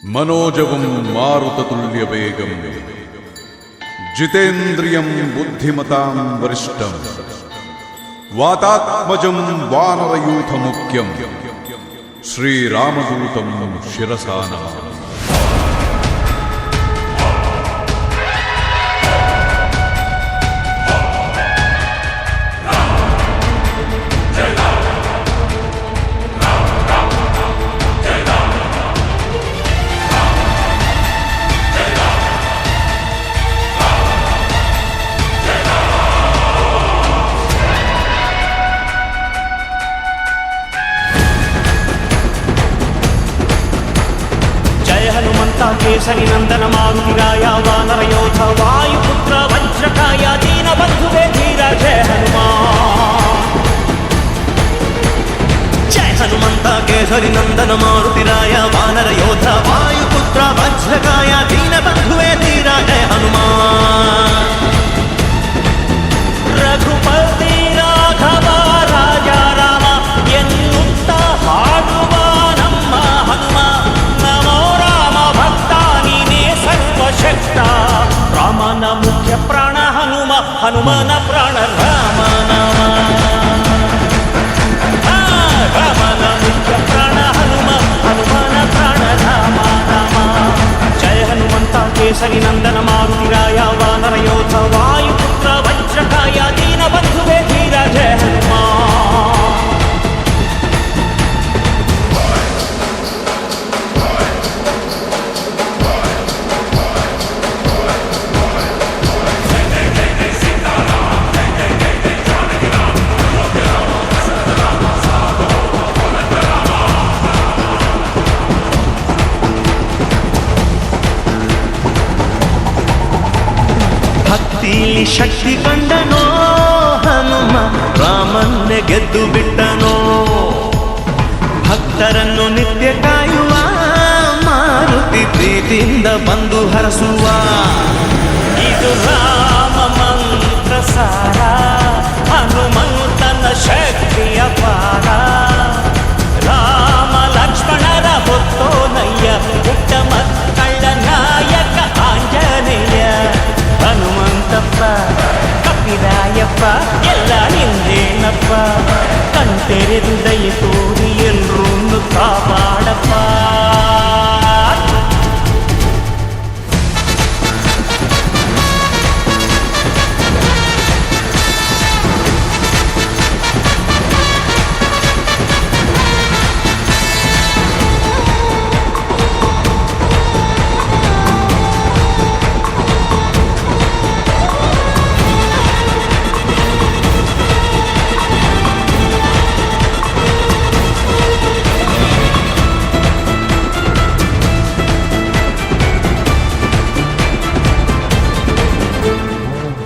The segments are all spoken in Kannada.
मनोजवं मारुततुल्यवेगं जितेन्द्रियं बुद्धिमतां वरिष्ठं वातात्मजं वानरयूथमुख्यं श्रीरामदूतं शिरसा नमामि। केसरी नंदन मारुतिराय वानर योध वायुपुत्र वज्रकाय दीन बंधुवे धीर जय हनुमान। जय हनुमंत केसरी नंदन मारुतिराय वानर योध वायुपुत्र वज्रकाय दीन बंधुवे धीर जय हनुमान। रघुपति राघव राजा राम ಎನ್ನುತ್ತ ಹಾಡುವ ನಮ್ಮ ಹನುಮ ರಾಮನ ಮುಖ್ಯ ಪ್ರಾಣ ಹನುಮ ಹನುಮನ ಪ್ರಾಣ ರಾಮ ನಾಮ। ರಾಮನ ಮುಖ್ಯ ಪ್ರಾಣ ಹನುಮ ಹನುಮನ ಪ್ರಾಣ ರಾಮ ನಾಮ। ಜಯ ಹನುಮಂತ ಕೇಸರಿ ನಂದನ ಮಾರುತಿರಾಯ ವಾನರ ಯೋಧ ವಾಯುಪುತ್ರ ವಜ್ರಕಾಯ ದೀನ ಬಂಧುವೆ ಧೀರ ಜಯ ಹನುಮಾನ್। ಶಕ್ತಿ ಕಂಡನೋ ಹನುಮ ರಾಮನ್ನೇ ಗೆದ್ದು ಬಿಟ್ಟನೋ। ಭಕ್ತರನ್ನು ನಿತ್ಯ ಕಾಯುವ ಮಾರುತಿ ಪ್ರೀತಿಯಿಂದ ಬಂದು ಹರಸುವ ಇದು ರಾಮ ಮಂತ್ರ ಸಾರ ಹನುಮಂತನ ಶಕ್ತಿಯ ಪಾರ। ರಾಮ ಲಕ್ಷ್ಮಣರ ಹೊತ್ತೋನಯ್ಯ ಪುಟ್ಟ ಮಕ್ಕಳ ನಾಯಕ ಆಂಜನೇಯ ಹನುಮಂತಪ್ಪ ಕಪಿರಾಯಪ್ಪ ಎಲ್ಲ ನಿಂದೇನಪ್ಪ ಕಣ್ತೆರೆದು ದಯ ತೋರಿ ಎಲ್ರೂ ಕಾಪಾಡಪ್ಪ।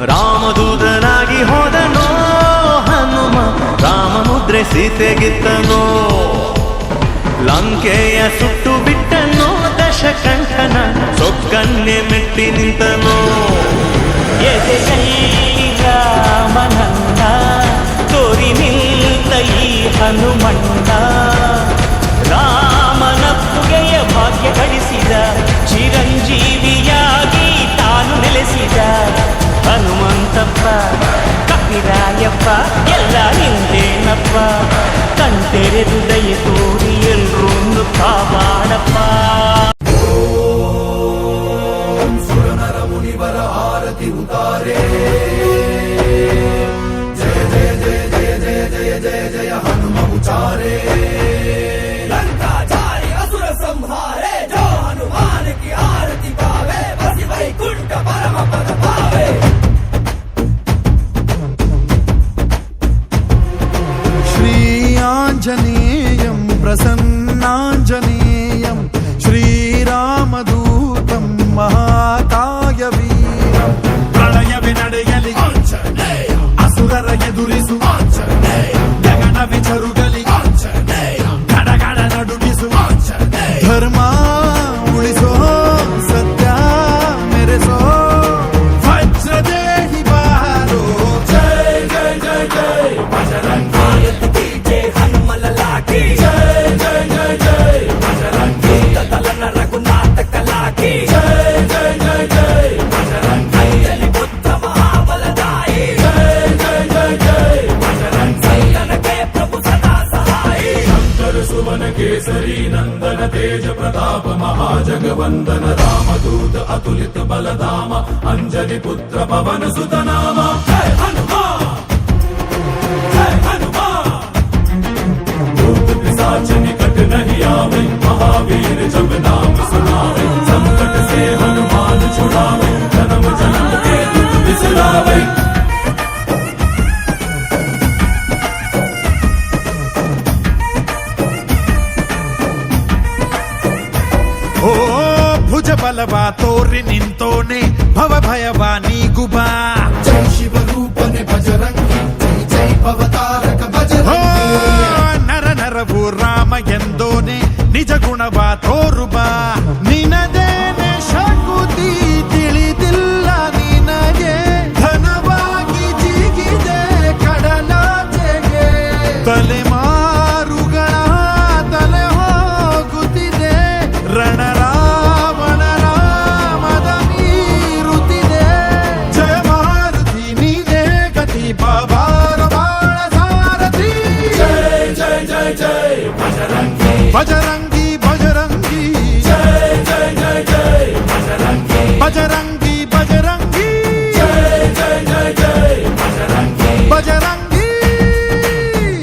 ರಾಮದೂತನಾಗಿ ಹೋದನೋ ಹನುಮ ರಾಮ ಮುದ್ರೆ ಸೀತೆಗಿತ್ತನೋ। ಲಂಕೆಯ ಸುಟ್ಟು ಬಿಟ್ಟನೋ ದಶಕಂಠನ ಸೊಕ್ಕನ್ನೆ ಮೆಟ್ಟಿ ನಿಂತನೋ। ಎದೆಯಲ್ಲಿ ರಾಮನನ್ನ ತೋರಿ ನಿಂತ ಈ ಹನುಮಣ್ಣ ರಾಮನ ಪುಗೆಯ ಭಾಗ್ಯ ಗಳಿಸಿದ ಚಿರಂಜೀವಿಯಾಗಿ ತಾನು ನೆಲೆಸಿದ ಹನುಮಂತಪ್ಪ ಕಪಿರಾಯಪ್ಪ ಎಲ್ಲ ನಿಂದೇನಪ್ಪ ಕಣ್ತೆರೆದು ದಯ ತೋರಿ ಎಲ್ರೂ ಕಾಪಾಡಪ್ಪ। ಸುರನರ ಮುನಿವರ ಆರತಿ ಉತಾರೆ ಜಯ ಜಯ ಜಯ ಜಯ ಜಯ ಜಯ ಜಯ ಜಯ ಹನುಮ ಉಚಾರೆ ಲಂಕಾಚಾರಿ ಅಸುರ ಸಂಹಾರೆ ಜೋ ಹನುಮಾನ ಕಿ ಆರತಿ ಪಾವೆ ಬಸಿ ವೈಕುಂಠ ಪರಮ ಪದ ಪಾವೆ। आञ्जनेयं प्रसन्नाञ्जनेयं श्रीरामदूतं महाकायवीरं ಪ್ರಳಯವೇ ನಡೆಯಲಿ ಆಂಜನೇಯ ಅಸುರರ ಎದುರಿಸು ಆಂಜನೇಯ ಗಗನವೇ ಜರುಗಲಿ ಆಂಜನೇಯ प्रताप महाजगवंदन रामदूत अतुलित बलधाम अंजनी पुत्र पवन सुत नामा जय हनुमान जय हनुमान भूत पिशाच निकट नहीं आवे महावीर जब नाम सुनावे संकट से हनुमान छुड़ावे जन्म जन्म के दुख बिसरावे ಓ ಭುಜ ಬಲವ ತೋರಿ ನಿಂತೋನೆ ಭವ ಭಯವ ನೀಗುಬಾ जय शिव रूपने बजरंगी जय जय भवतारक ಓ बजरंगी ನರ ನರವು ರಾಮ ಎಂದೋನೆ ನಿಜ ಗುಣವ ತೋರುಬಾ ನಿನದೇನೆ ಶಕುತಿ ತಿಳಿದಿಲ್ಲ ನಿನಗೆ ಧನವಾಗಿ ಜಿಗಿದೆ ಕಡಲಾಚೆಗೆ ತಲೆಮಾರುಗಳ ತಲೆ ಹೋಗುತ್ತಿದೆ ರಣರಾವಣ ರಾಮದ ಮೀರುತ್ತಿದೆ ಜಯ ಮಾರುತಿ ನೀನೇ ಗತಿ ಬಾಬಾರ ಬಾಳ ಸಾರಥಿ जय जय जय जय बजरंगी ಬಜರಂಗಿ ಬಜರಂಗಿ जय जय जय जय बजरंगी ಬಜರಂಗಿ ಬಜರಂಗಿ जय जय जय जय बजरंगी ಬಜರಂಗಿ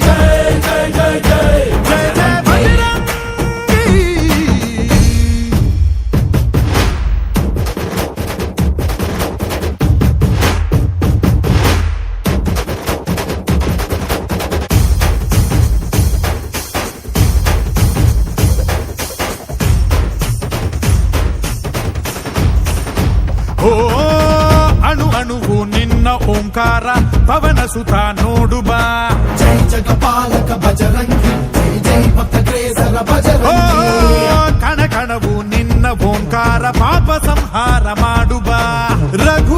जय जय जय जय ಜಯ ಜಯ ಬಜರಂಗಿ ಓ ಅಣು ಅಣುವು ನಿನ್ನ ಓಂಕಾರ ಪವನ ಸುತ ನೋಡುಬಾ जय जगपालक बजरंगी जय जय भक्त ग्रेसर ಓ बजरंगी ಕಣ ಕಣವು ನಿನ್ನ ಓಂಕಾರ ಪಾಪ ಸಂಹಾರ ಮಾಡುಬಾ ರಘು